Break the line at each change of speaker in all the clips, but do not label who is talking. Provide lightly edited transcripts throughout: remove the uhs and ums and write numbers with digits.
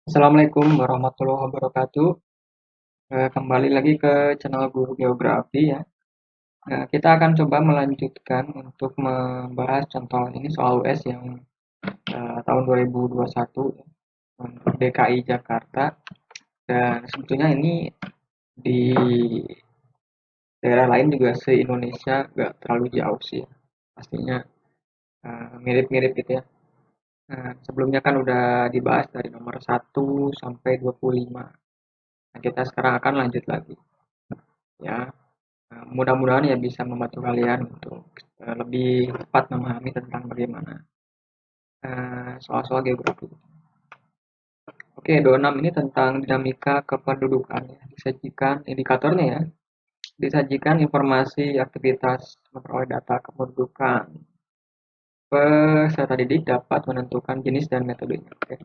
Assalamualaikum warahmatullahi wabarakatuh. Kembali lagi ke channel Guru Geografi ya. Kita akan coba melanjutkan untuk membahas contoh ini soal US yang tahun 2021 ya, untuk DKI Jakarta. Dan sebetulnya ini di daerah lain juga se-Indonesia nggak terlalu jauh sih ya. Pastinya mirip-mirip gitu ya. Sebelumnya kan udah dibahas dari nomor 1 sampai 25. Nah, kita sekarang akan lanjut lagi ya. Mudah-mudahan ya bisa membantu kalian untuk lebih cepat memahami tentang bagaimana soal-soal geografi. Oke, 26 ini tentang dinamika kependudukan ya. Disajikan indikatornya ya. Disajikan informasi aktivitas memperoleh data kependudukan. Peserta didik dapat menentukan jenis dan metodenya. Oke.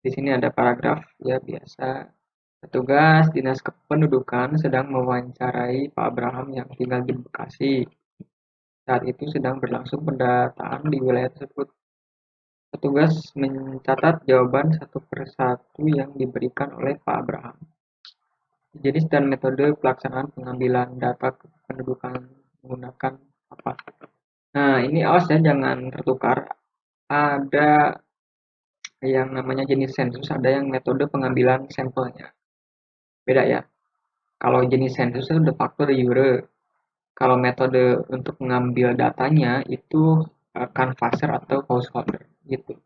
Di sini ada paragraf ya biasa. Petugas Dinas Kependudukan sedang mewawancarai Pak Abraham yang tinggal di Bekasi. Saat itu sedang berlangsung pendataan di wilayah tersebut. Petugas mencatat jawaban satu persatu yang diberikan oleh Pak Abraham. Jenis dan metode pelaksanaan pengambilan data kependudukan menggunakan apa? Nah, ini awas ya, jangan tertukar. Ada yang namanya jenis sensus, ada yang metode pengambilan sampelnya. Beda ya. Kalau jenis sensus itu de facto de jure. Kalau metode untuk mengambil datanya itu canvasser atau householder gitu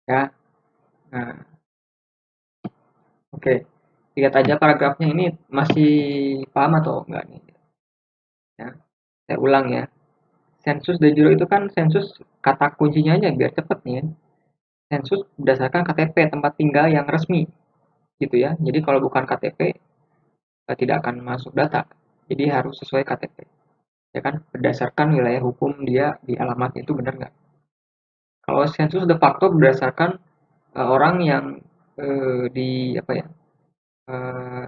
ya. Nah, oke. Lihat aja paragrafnya ini masih paham atau enggak nih? Ya, saya ulang ya. Sensus de jure itu kan sensus kata kuncinya aja biar cepet nih ya. Sensus berdasarkan KTP tempat tinggal yang resmi gitu ya. Jadi kalau bukan KTP tidak akan masuk data. Jadi harus sesuai KTP. Ya kan berdasarkan wilayah hukum dia di alamatnya itu benar nggak? Kalau sensus de facto berdasarkan orang yang di apa ya eh,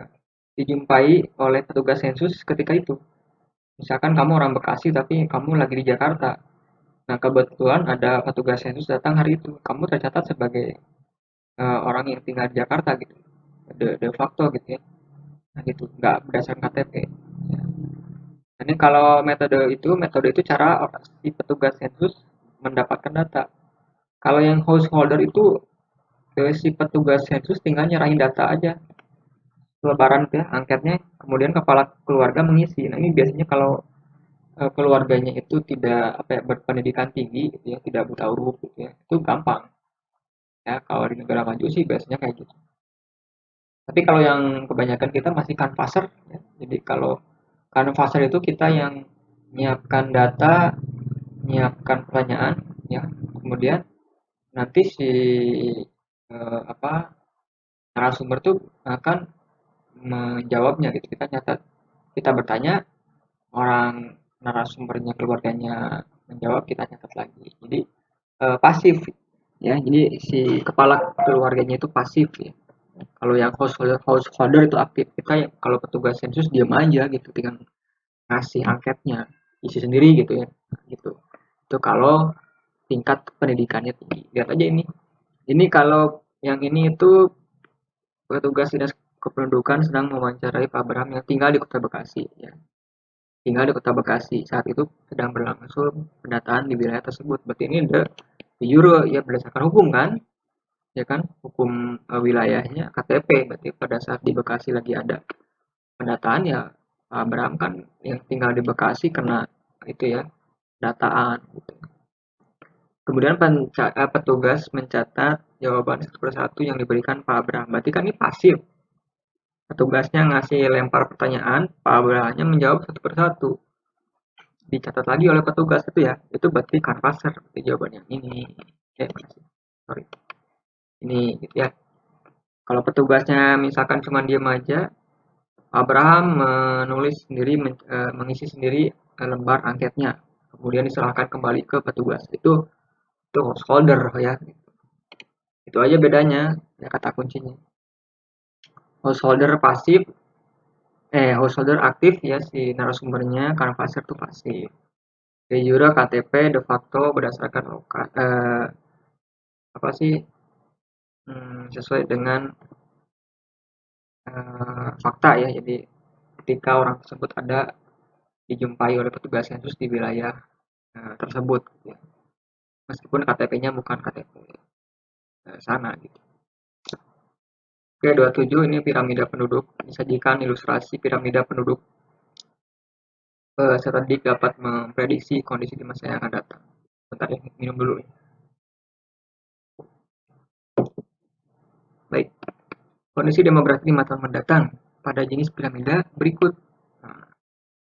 dijumpai oleh petugas sensus ketika itu. Misalkan kamu orang Bekasi tapi kamu lagi di Jakarta. Nah, kebetulan ada petugas sensus datang hari itu. Kamu tercatat sebagai orang yang tinggal di Jakarta gitu. De facto gitu ya. Nah, gitu. Nggak berdasarkan KTP. Ya. Nah, ini kalau metode itu cara si petugas sensus mendapatkan data. Kalau yang householder itu si petugas sensus tinggal nyerahin data aja selebaran ya angketnya, kemudian kepala keluarga mengisi. Nah, ini biasanya kalau keluarganya itu tidak apa ya berpendidikan tinggi gitu ya, tidak buta huruf gitu ya. Itu gampang. Ya, kalau di negara maju sih biasanya kayak gitu. Tapi kalau yang kebanyakan kita masih canvasser ya. Jadi kalau canvasser itu kita yang menyiapkan data, menyiapkan pertanyaan ya. Kemudian nanti si apa narasumber tuh akan menjawabnya gitu. Kita nyatat, kita bertanya, orang narasumbernya keluarganya menjawab, kita catat lagi. Jadi pasif ya, jadi si kepala keluarganya itu pasif ya. Kalau yang householder itu aktif. Kita kalau petugas sensus diam aja gitu, tinggal ngasih angketnya, isi sendiri gitu ya, gitu. Itu kalau tingkat pendidikannya tinggi. Lihat aja ini. Ini kalau yang ini itu petugas dinas kependudukan sedang mewawancarai Pak Abraham yang tinggal di Kota Bekasi ya. Tinggal di Kota Bekasi. Saat itu sedang berlangsung pendataan di wilayah tersebut. Berarti ini de jure ya berdasarkan hukum kan? Ya kan? Hukum wilayahnya KTP. Berarti pada saat di Bekasi lagi ada pendataan ya Pak Abraham kan yang tinggal di Bekasi kena itu ya dataan gitu. Kemudian petugas mencatat jawaban satu persatu yang diberikan Pak Abraham. Berarti kan ini pasif. Petugasnya ngasih lempar pertanyaan, Pak Abrahamnya menjawab satu persatu. Dicatat lagi oleh petugas itu ya, itu berarti canvasser berarti jawabannya ini. Sorry, ini gitu ya. Kalau petugasnya misalkan cuma diam aja, Abraham menulis sendiri, mengisi sendiri lembar angketnya, kemudian diserahkan kembali ke petugas. Itu householder ya. Itu aja bedanya ya kata kuncinya. Householder pasif, householder aktif ya si narasumbernya, canvasser itu pasif. De jure KTP de facto berdasarkan apa sih sesuai dengan fakta ya. Jadi ketika orang tersebut ada dijumpai oleh petugas sensus di wilayah tersebut, gitu ya. Meskipun KTP-nya bukan KTP sana gitu. Oke, 27 ini piramida penduduk. Disajikan ilustrasi piramida penduduk. Peserta didik dapat memprediksi kondisi di masa yang akan datang. Bentar ya, minum dulu. Baik, kondisi demografi di masa mendatang pada jenis piramida berikut. Nah,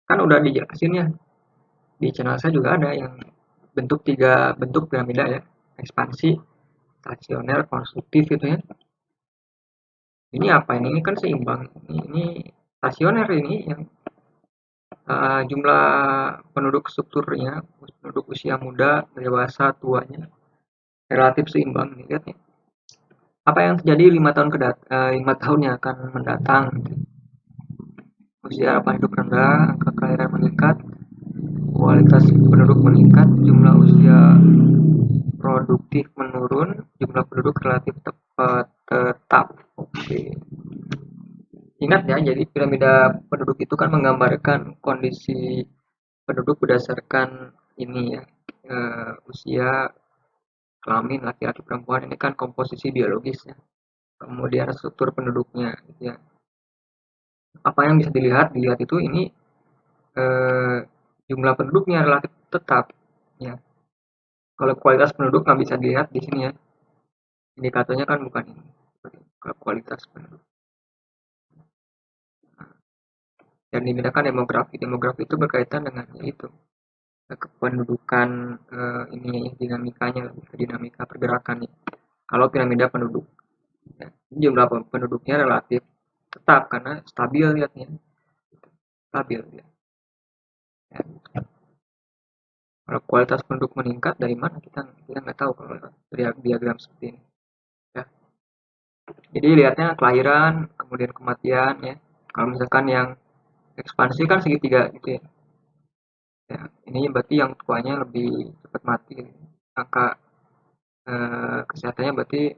kan udah dijelasin ya, di channel saya juga ada yang bentuk 3 bentuk piramida ya, ekspansi, stasioner, konstruktif gitu ya. Ini apa ini? Ini kan seimbang. Ini stasioner ini yang jumlah penduduk strukturnya, penduduk usia muda, dewasa, tuanya relatif seimbang nih, lihat nih. Apa yang terjadi 5 tahun yang akan mendatang? Usia harapan hidup rendah, angka kelahiran meningkat, kualitas penduduk meningkat, jumlah usia produktif menurun, jumlah penduduk relatif tetap. Oke. Ingat ya, jadi piramida penduduk itu kan menggambarkan kondisi penduduk berdasarkan ini ya, usia, kelamin, laki-laki, perempuan, ini kan komposisi biologis ya. Kemudian struktur penduduknya gitu ya. Apa yang bisa dilihat itu ini eh, jumlah penduduknya relatif tetap ya. Kalau kualitas penduduk nggak bisa dilihat di sini ya, indikatornya kan bukan ini. Kalau kualitas penduduk dan dibedakan demografi itu berkaitan dengan itu kependudukan, ini dinamikanya, dinamika pergerakan ya. Kalau piramida penduduk ya, jumlah penduduknya relatif tetap karena stabil, lihatnya stabil ya. Kalau kualitas penduduk meningkat dari mana, kita nggak tahu kalau diagram seperti ini ya. Jadi lihatnya kelahiran kemudian kematian ya. Kalau misalkan yang ekspansi kan segitiga gitu ya. Ya, ini berarti yang tuanya lebih cepat mati. Angka kesehatannya berarti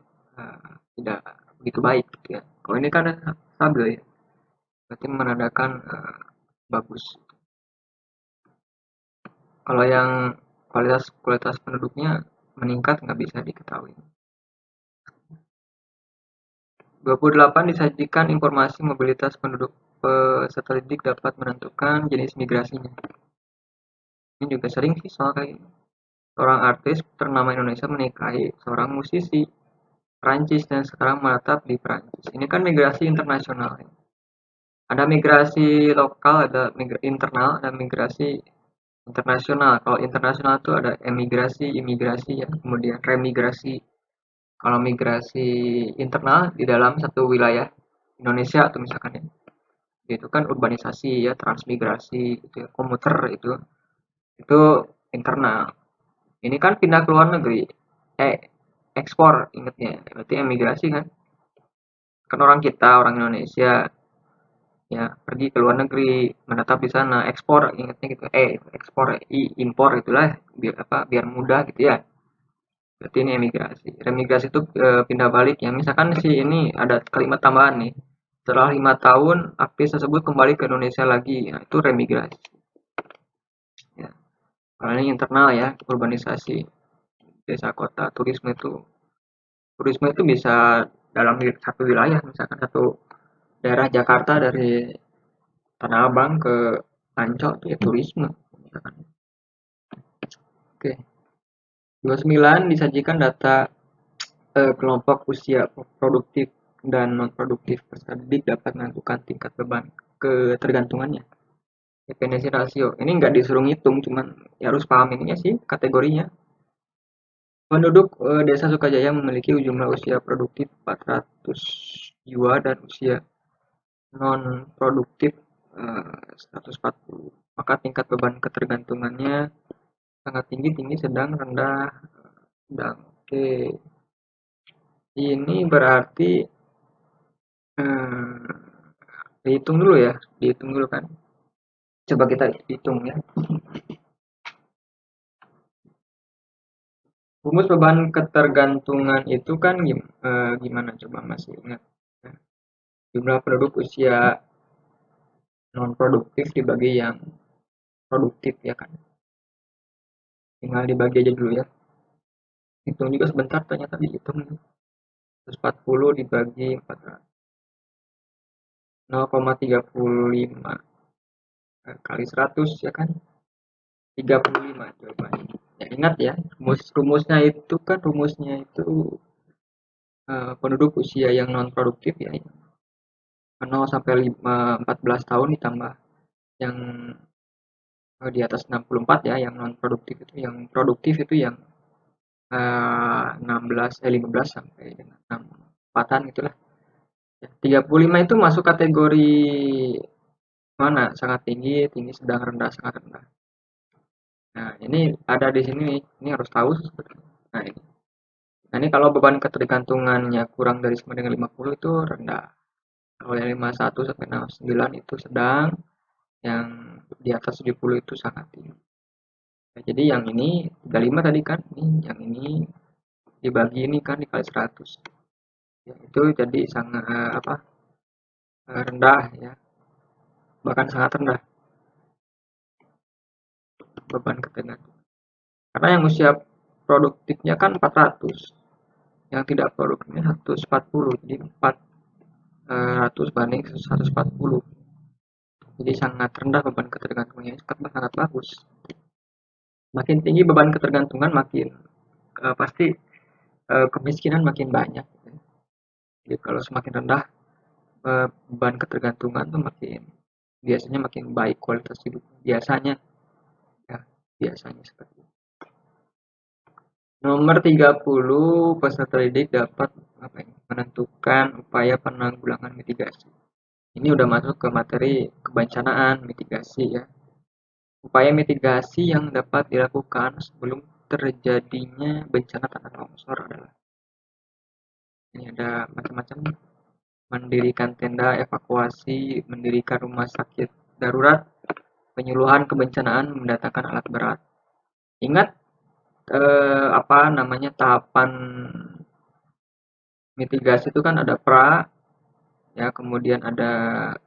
tidak begitu baik gitu ya. Kalau ini kan stabil ya. Berarti menandakan bagus. Kalau yang kualitas kualitas penduduknya meningkat nggak bisa diketahui. 28 disajikan informasi mobilitas penduduk. Peserta didik dapat menentukan jenis migrasinya. Ini juga sering sih soal kayak gini. Seorang artis ternama Indonesia menikahi seorang musisi Prancis dan sekarang menetap di Prancis. Ini kan migrasi internasional. Ada migrasi lokal, ada internal, ada migrasi internasional. Kalau internasional itu ada emigrasi, imigrasi ya, kemudian remigrasi. Kalau migrasi internal di dalam satu wilayah Indonesia atau misalkan ya, itu kan urbanisasi ya, transmigrasi itu ya, komuter itu internal. Ini kan pindah ke luar negeri, eh ekspor ingetnya, berarti emigrasi kan. Kan orang kita orang Indonesia ya pergi ke luar negeri, menetap di sana, ekspor ingetnya gitu, ekspor impor itulah biar apa biar mudah gitu ya. Berarti ini emigrasi. Remigrasi itu pindah balik ya. Misalkan si ini ada kalimat tambahan nih. Setelah 5 tahun, artis tersebut kembali ke Indonesia lagi. Nah, itu remigrasi. Ya. Kalau ini internal ya, urbanisasi desa kota. Turisme itu bisa dalam satu wilayah, misalkan satu daerah Jakarta dari Tanah Abang ke Ancol itu ya turisme. Misalkan. Oke. 29 disajikan data kelompok usia produktif dan non-produktif peserta didik dapat menentukan tingkat beban ketergantungannya. Dependensi rasio. Ini nggak disuruh ngitung, cuman ya harus paham ininya sih kategorinya. Penduduk Desa Sukajaya memiliki jumlah usia produktif 400 jiwa dan usia non-produktif 140. Maka tingkat beban ketergantungannya sangat tinggi, tinggi, sedang, rendah, sedang. Oke. Ini berarti eh, dihitung dulu ya, dihitung dulu kan. Coba kita hitung ya. Rumus beban ketergantungan itu kan gimana coba masih ingat? Ya, jumlah penduduk usia non produktif dibagi yang produktif ya kan. Tinggal dibagi aja dulu ya. Hitung juga sebentar ternyata dihitung. 140 dibagi 400. 0,35 kali 100 ya kan. 35 jawabannya. Ya, ingat ya, rumusnya itu penduduk usia yang non produktif ya. 0 sampai 14 tahun ditambah yang di atas 64 ya, yang non produktif itu, yang produktif itu yang 15 sampai dengan 64-an itulah. Ya, 35 itu masuk kategori mana? Sangat tinggi, tinggi, sedang, rendah, sangat rendah. Nah, ini ada di sini nih. Ini harus tahu sebetulnya. Nah, ini. Nah, ini kalau beban ketergantungannya kurang dari sama dengan 50 itu rendah. Kalau yang 51 sampai 69 itu sedang, yang di atas 70 itu sangat tinggi. Nah, jadi yang ini 35 tadi kan, yang ini dibagi ini kan dikali 100. Ya, itu jadi sangat rendah ya, bahkan sangat rendah beban ketergantungan. Karena yang usia produktifnya kan 400, yang tidak produktifnya 140, jadi 400 banding 140. Jadi sangat rendah beban ketergantungannya, sangat bagus. Makin tinggi beban ketergantungan makin pasti kemiskinan makin banyak. Jadi kalau semakin rendah beban ketergantungan tuh biasanya makin baik kualitas hidup. Biasanya ya, biasanya seperti itu. Nomor 30, peserta didik dapat menentukan upaya penanggulangan mitigasi. Ini udah masuk ke materi kebencanaan mitigasi ya. Upaya mitigasi yang dapat dilakukan sebelum terjadinya bencana tanah longsor adalah, ini ada macam-macam, mendirikan tenda evakuasi, mendirikan rumah sakit darurat, penyuluhan kebencanaan, mendatangkan alat berat. Ingat apa namanya tahapan mitigasi itu kan ada pra ya, kemudian ada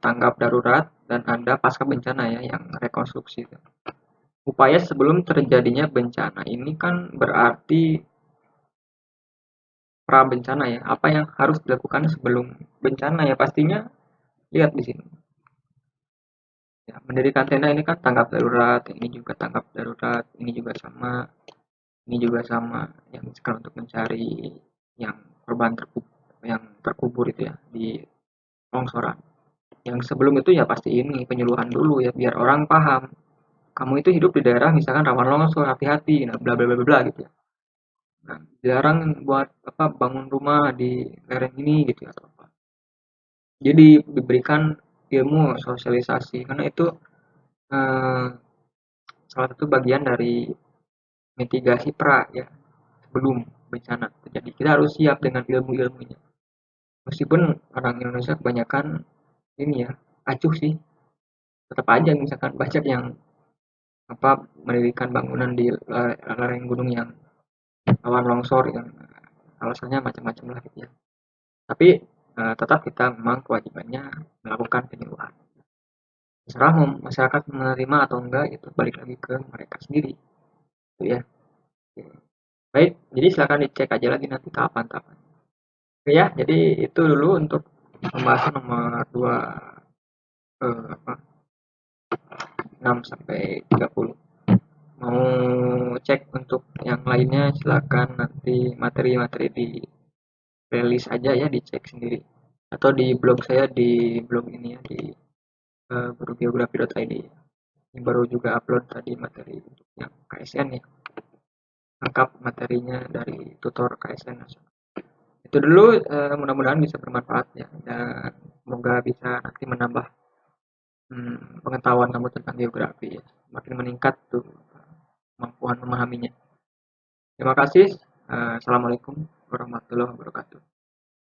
tanggap darurat dan ada pasca bencana ya, yang rekonstruksi itu. Upaya sebelum terjadinya bencana ini kan berarti pra bencana ya. Apa yang harus dilakukan sebelum bencana ya, pastinya lihat di sini. Ya, mendirikan tenda ini kan tanggap darurat, ini juga tanggap darurat, ini juga sama yang sekarang untuk mencari yang korban terkubur itu ya di longsoran. Yang sebelum itu ya pasti ini penyuluhan dulu ya, biar orang paham. Kamu itu hidup di daerah misalkan rawan longsor, hati-hati, nah bla bla bla bla gitu ya. Nah, jarang buat apa bangun rumah di lereng ini gitu ya atau apa. Jadi diberikan ilmu sosialisasi karena itu eh, salah satu bagian dari mitigasi pra ya, sebelum bencana terjadi. Kita harus siap dengan ilmu-ilmunya. Meskipun orang Indonesia kebanyakan ini ya acuh sih, tetap aja misalkan banyak yang apa mendirikan bangunan di lereng gunung yang rawan longsor yang alasannya macam-macam lah gitu ya. Tapi tetap kita memang kewajibannya melakukan penyuluhan. Terserah masyarakat menerima atau enggak itu balik lagi ke mereka sendiri, gitu ya. Baik, jadi silakan dicek aja lagi nanti tahapan-tahapan. Oke ya, jadi itu dulu untuk pembahasan nomor 2 apa 6 sampai 30. Mau cek untuk yang lainnya silakan nanti materi-materi di playlist aja ya, dicek sendiri. Atau di blog saya, di blog ini ya, di gurugeografi.id. Ini baru juga upload tadi materi untuk yang KSN ya. Lengkap materinya dari tutor KSN nasional. Itu dulu, mudah-mudahan bisa bermanfaat ya, dan semoga bisa nanti menambah pengetahuan kamu tentang geografi ya. Makin meningkat tuh kemampuan memahaminya. Terima kasih. Assalamualaikum warahmatullahi wabarakatuh.